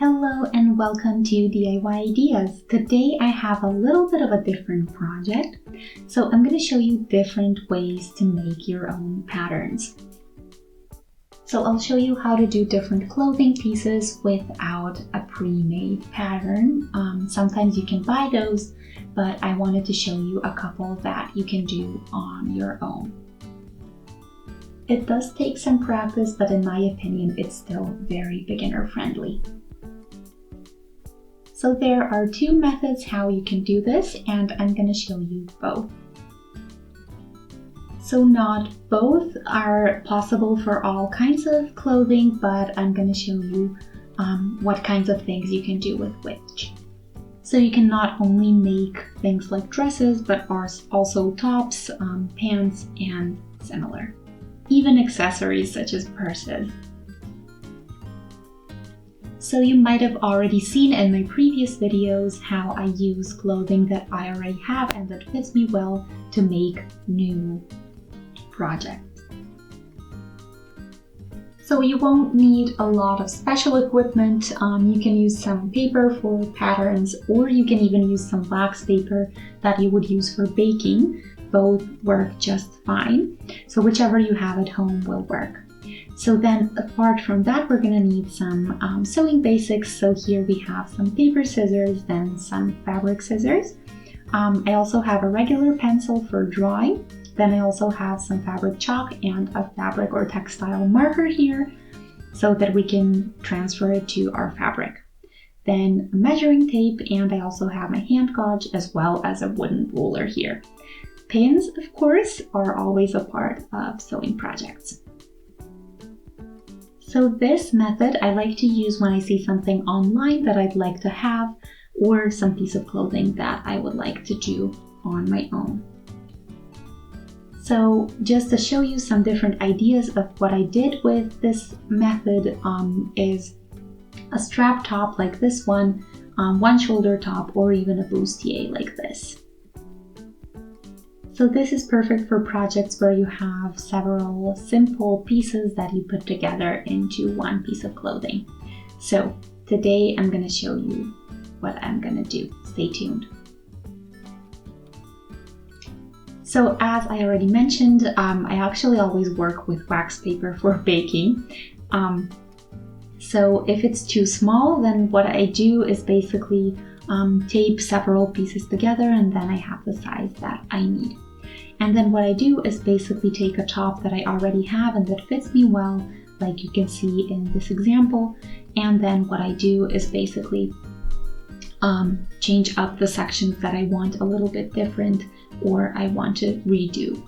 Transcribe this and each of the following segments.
Hello and welcome to DIY Ideas. Today I have a little bit of a different project. So I'm going to show you different ways to make your own patterns. So I'll show you how to do different clothing pieces without a pre-made pattern. Sometimes you can buy those, but I wanted to show you a couple that you can do on your own. It does take some practice, but in my opinion, it's still very beginner friendly. So there are two methods how you can do this, and I'm going to show you both. So not both are possible for all kinds of clothing, but I'm going to show you what kinds of things you can do with which. So you can not only make things like dresses, but also tops, pants, and similar. Even accessories such as purses. So you might have already seen in my previous videos how I use clothing that I already have and that fits me well to make new projects. So you won't need a lot of special equipment. You can use some paper for patterns, or you can even use some wax paper that you would use for baking. Both work just fine. So whichever you have at home will work. So then apart from that, we're going to need some sewing basics. So here we have some paper scissors, then some fabric scissors. I also have a regular pencil for drawing. Then I also have some fabric chalk and a fabric or textile marker here so that we can transfer it to our fabric. Then a measuring tape, and I also have my hand gauge as well as a wooden ruler here. Pins, of course, are always a part of sewing projects. So this method I like to use when I see something online that I'd like to have, or some piece of clothing that I would like to do on my own. So just to show you some different ideas of what I did with this method is a strap top like this one shoulder top, or even a bustier like this. So this is perfect for projects where you have several simple pieces that you put together into one piece of clothing. So today I'm going to show you what I'm going to do. Stay tuned. So as I already mentioned, I actually always work with wax paper for baking. So if it's too small, then what I do is basically tape several pieces together, and then I have the size that I need. And then what I do is basically take a top that I already have and that fits me well, like you can see in this example. And then what I do is basically change up the sections that I want a little bit different, or I want to redo.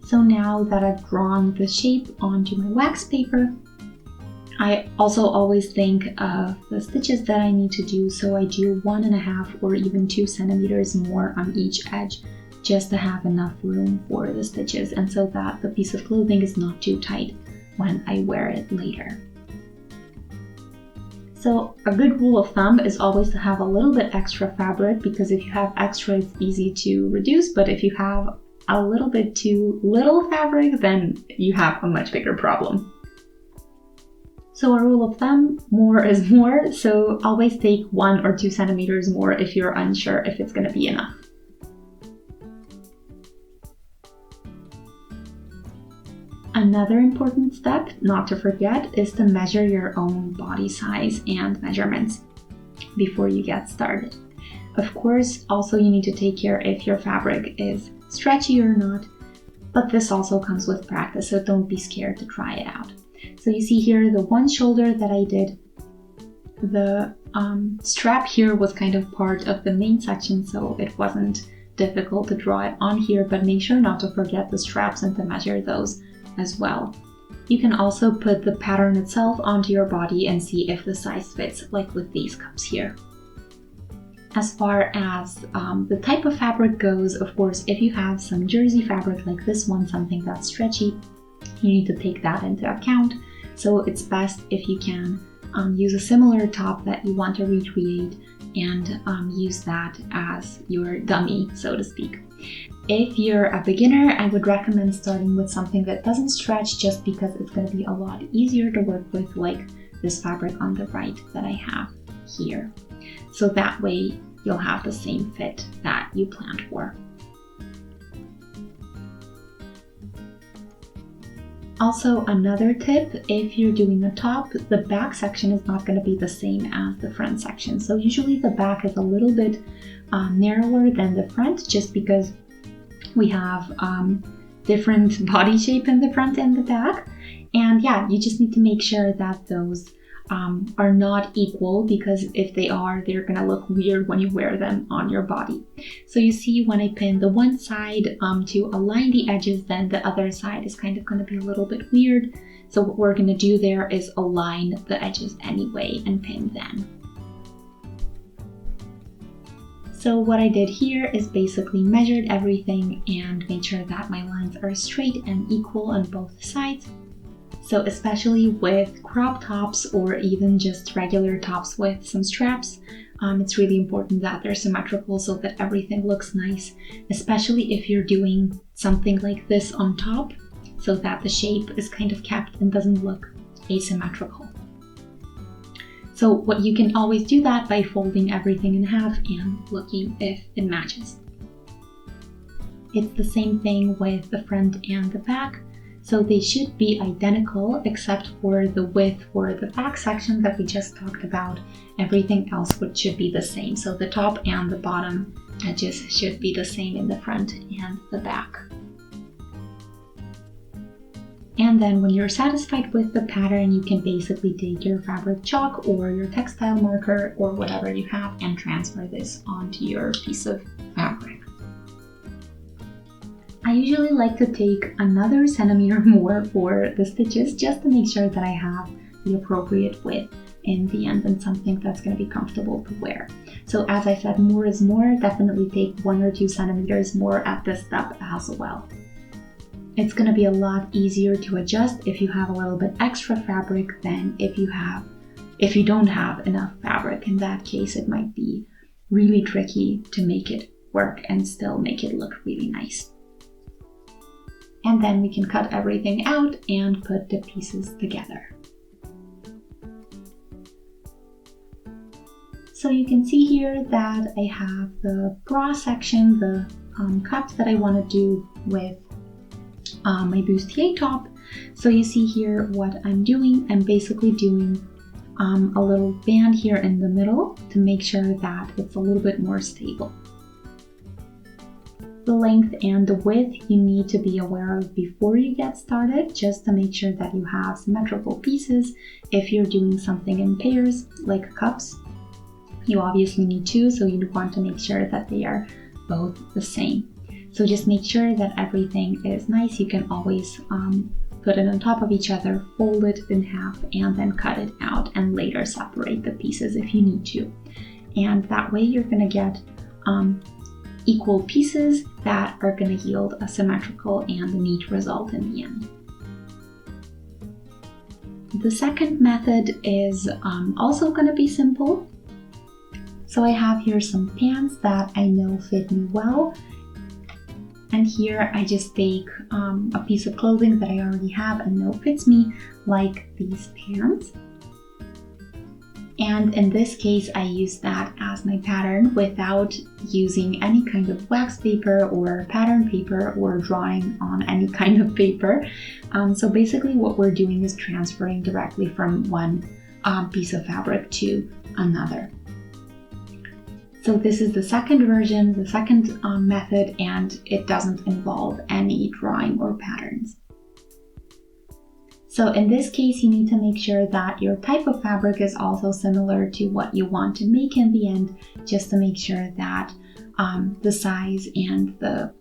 So now that I've drawn the shape onto my wax paper, I also always think of the stitches that I need to do. So I do 1.5 or even 2 centimeters more on each edge, just to have enough room for the stitches, and so that the piece of clothing is not too tight when I wear it later. So a good rule of thumb is always to have a little bit extra fabric, because if you have extra, it's easy to reduce, but if you have a little bit too little fabric, then you have a much bigger problem. So a rule of thumb, more is more, so always take 1 or 2 centimeters more if you're unsure if it's going to be enough. Another important step, not to forget, is to measure your own body size and measurements before you get started. Of course, also you need to take care if your fabric is stretchy or not, but this also comes with practice, so don't be scared to try it out. So you see here the one shoulder that I did, the strap here was kind of part of the main section, so it wasn't difficult to draw it on here, but make sure not to forget the straps and to measure those as well. You can also put the pattern itself onto your body and see if the size fits, like with these cups here. As far as the type of fabric goes, of course, if you have some jersey fabric like this one, something that's stretchy, you need to take that into account. So it's best if you can use a similar top that you want to recreate and use that as your dummy, so to speak. If you're a beginner, I would recommend starting with something that doesn't stretch, just because it's going to be a lot easier to work with, like this fabric on the right that I have here. So that way you'll have the same fit that you planned for. Also, another tip, if you're doing a top, the back section is not going to be the same as the front section. So usually the back is a little bit narrower than the front, just because we have different body shape in the front and the back. And yeah, you just need to make sure that those are not equal, because if they are, they're gonna look weird when you wear them on your body. So you see when I pin the one side to align the edges, then the other side is kind of gonna be a little bit weird. So what we're gonna do there is align the edges anyway and pin them. So what I did here is basically measured everything and made sure that my lines are straight and equal on both sides. So especially with crop tops or even just regular tops with some straps, it's really important that they're symmetrical so that everything looks nice, especially if you're doing something like this on top, so that the shape is kind of kept and doesn't look asymmetrical. So what you can always do that by folding everything in half and looking if it matches. It's the same thing with the front and the back. So they should be identical except for the width for the back section that we just talked about. Everything else should be the same. So the top and the bottom edges should be the same in the front and the back. And then when you're satisfied with the pattern, you can basically take your fabric chalk or your textile marker or whatever you have and transfer this onto your piece of fabric. I usually like to take another centimeter more for the stitches just to make sure that I have the appropriate width in the end and something that's going to be comfortable to wear. So as I said, more is more. Definitely take 1 or 2 centimeters more at this step as well. It's going to be a lot easier to adjust if you have a little bit extra fabric than if you don't have enough fabric. In that case, it might be really tricky to make it work and still make it look really nice. And then we can cut everything out and put the pieces together. So you can see here that I have the bra section, the cups that I want to do with my bustier top. So you see here what I'm doing. I'm basically doing a little band here in the middle to make sure that it's a little bit more stable. The length and the width you need to be aware of before you get started, just to make sure that you have symmetrical pieces. If you're doing something in pairs, like cups, you obviously need 2, so you want to make sure that they are both the same. So just make sure that everything is nice. You can always put it on top of each other, fold it in half, and then cut it out and later separate the pieces if you need to. And that way you're going to get equal pieces that are going to yield a symmetrical and a neat result in the end. The second method is also going to be simple. So I have here some pants that I know fit me well. And here I just take a piece of clothing that I already have and know fits me, like these pants. And in this case, I use that as my pattern without using any kind of wax paper or pattern paper or drawing on any kind of paper. So basically what we're doing is transferring directly from one piece of fabric to another. So this is the second version, the second method, and it doesn't involve any drawing or patterns. So in this case, you need to make sure that your type of fabric is also similar to what you want to make in the end, just to make sure that the size and the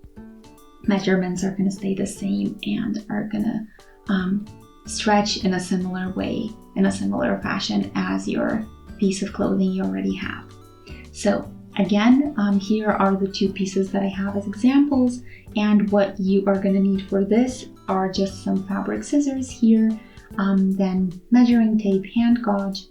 measurements are going to stay the same and are going to stretch in a similar way, in a similar fashion as your piece of clothing you already have. So again, here are the 2 pieces that I have as examples, and what you are going to need for this are just some fabric scissors here, then measuring tape, hand gauge.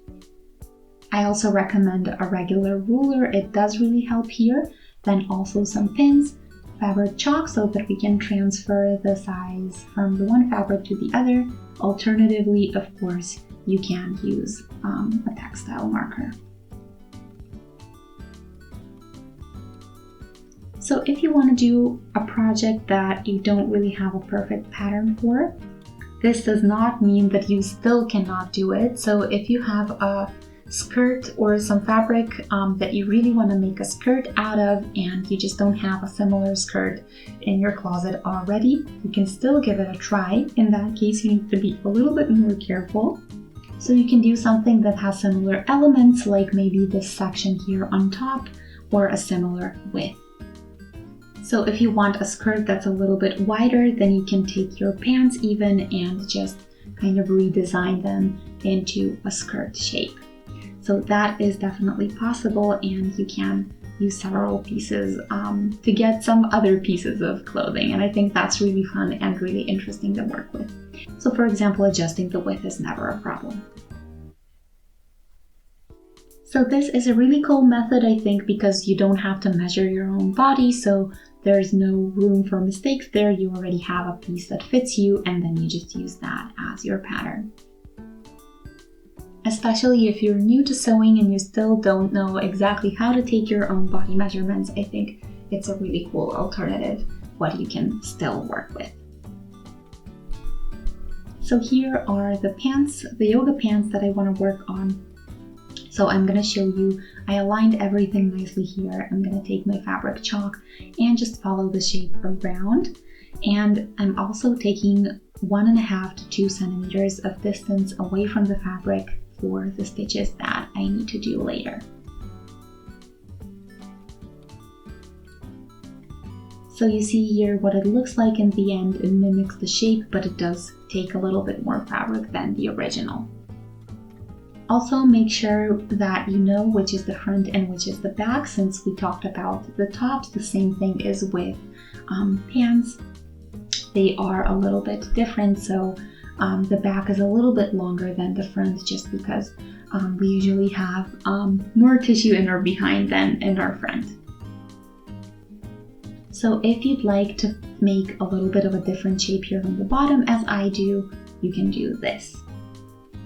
I also recommend a regular ruler, it does really help here. Then also some pins, fabric chalk so that we can transfer the size from the one fabric to the other. Alternatively, of course, you can use a textile marker. So if you want to do a project that you don't really have a perfect pattern for, this does not mean that you still cannot do it. So if you have a skirt or some fabric that you really want to make a skirt out of and you just don't have a similar skirt in your closet already, you can still give it a try. In that case, you need to be a little bit more careful. So you can do something that has similar elements, like maybe this section here on top or a similar width. So if you want a skirt that's a little bit wider, then you can take your pants even and just kind of redesign them into a skirt shape. So that is definitely possible, and you can use several pieces to get some other pieces of clothing. And I think that's really fun and really interesting to work with. So for example, adjusting the width is never a problem. So this is a really cool method, I think, because you don't have to measure your own body, so there's no room for mistakes there. You already have a piece that fits you, and then you just use that as your pattern. Especially if you're new to sewing and you still don't know exactly how to take your own body measurements, I think it's a really cool alternative what you can still work with. So here are the pants, the yoga pants that I want to work on. So I'm going to show you, I aligned everything nicely here. I'm going to take my fabric chalk and just follow the shape around. And I'm also taking 1.5 to 2 centimeters of distance away from the fabric for the stitches that I need to do later. So you see here what it looks like in the end. It mimics the shape, but it does take a little bit more fabric than the original. Also make sure that you know which is the front and which is the back, since we talked about the tops. The same thing is with pants. They are a little bit different, so the back is a little bit longer than the front, just because we usually have more tissue in our behind than in our front. So if you'd like to make a little bit of a different shape here on the bottom, as I do, you can do this.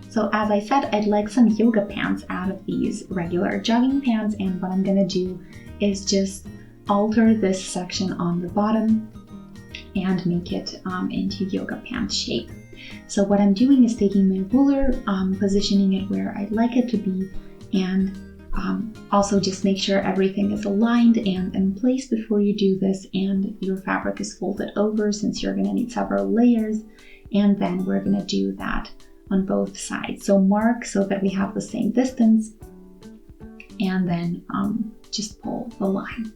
So as I said, I'd like some yoga pants out of these regular jogging pants, and what I'm gonna do is just alter this section on the bottom and make it into yoga pant shape. So what I'm doing is taking my ruler, positioning it where I'd like it to be, and also just make sure everything is aligned and in place before you do this, and your fabric is folded over since you're gonna need several layers, and then we're gonna do that on both sides. So mark so that we have the same distance, and then just pull the line.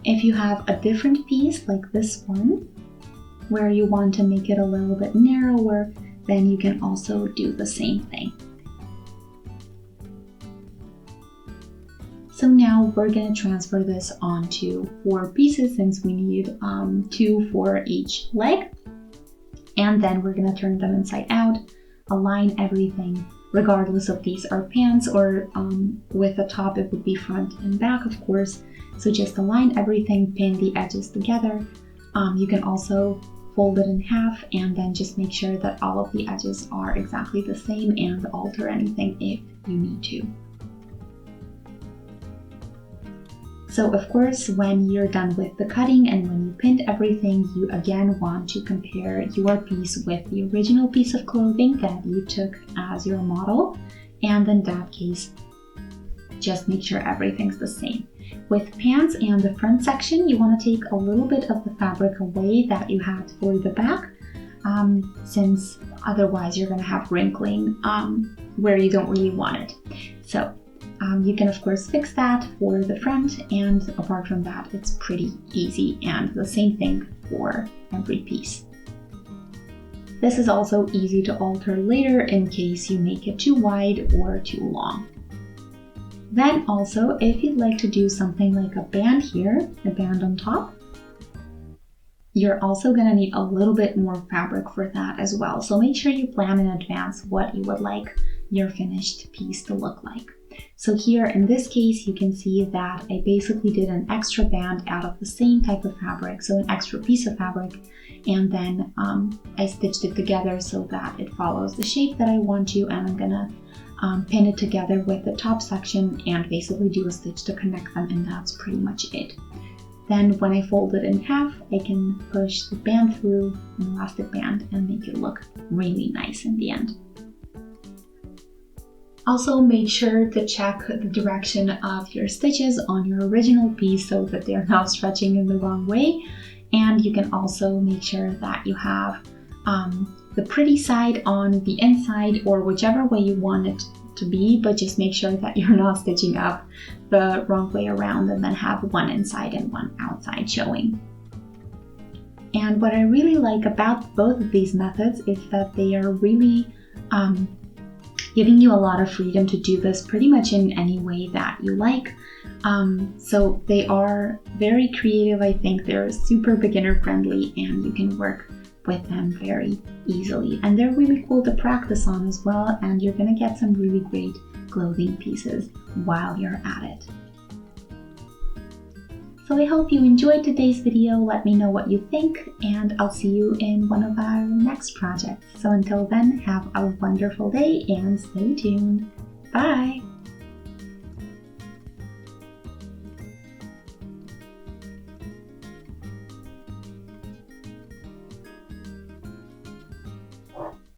If you have a different piece like this one, where you want to make it a little bit narrower, then you can also do the same thing. So now we're going to transfer this onto 4 pieces, since we need 2 for each leg. And then we're going to turn them inside out, align everything, regardless if these are pants or with the top it would be front and back, of course. So just align everything, pin the edges together. You can also fold it in half and then just make sure that all of the edges are exactly the same, and alter anything if you need to. So of course, when you're done with the cutting and when you pinned everything, you again want to compare your piece with the original piece of clothing that you took as your model. And in that case, just make sure everything's the same. With pants and the front section, you want to take a little bit of the fabric away that you had for the back, since otherwise you're going to have wrinkling where you don't really want it. So you can of course fix that for the front, and apart from that, it's pretty easy, and the same thing for every piece. This is also easy to alter later in case you make it too wide or too long. Then also, if you'd like to do something like a band here, a band on top, you're also going to need a little bit more fabric for that as well. So make sure you plan in advance what you would like your finished piece to look like. So here in this case, you can see that I basically did an extra band out of the same type of fabric, so an extra piece of fabric, and then I stitched it together so that it follows the shape that I want to, and I'm gonna pin it together with the top section and basically do a stitch to connect them, and that's pretty much it. Then when I fold it in half, I can push the band through an elastic band and make it look really nice in the end. Also, make sure to check the direction of your stitches on your original piece so that they're not stretching in the wrong way. And you can also make sure that you have the pretty side on the inside, or whichever way you want it to be, but just make sure that you're not stitching up the wrong way around and then have one inside and one outside showing. And what I really like about both of these methods is that they are really giving you a lot of freedom to do this pretty much in any way that you like. So they are very creative. I think they're super beginner friendly and you can work with them very easily. And they're really cool to practice on as well, and you're gonna get some really great clothing pieces while you're at it. So I hope you enjoyed today's video. Let me know what you think, and I'll see you in one of our next projects. So until then, have a wonderful day and stay tuned. Bye!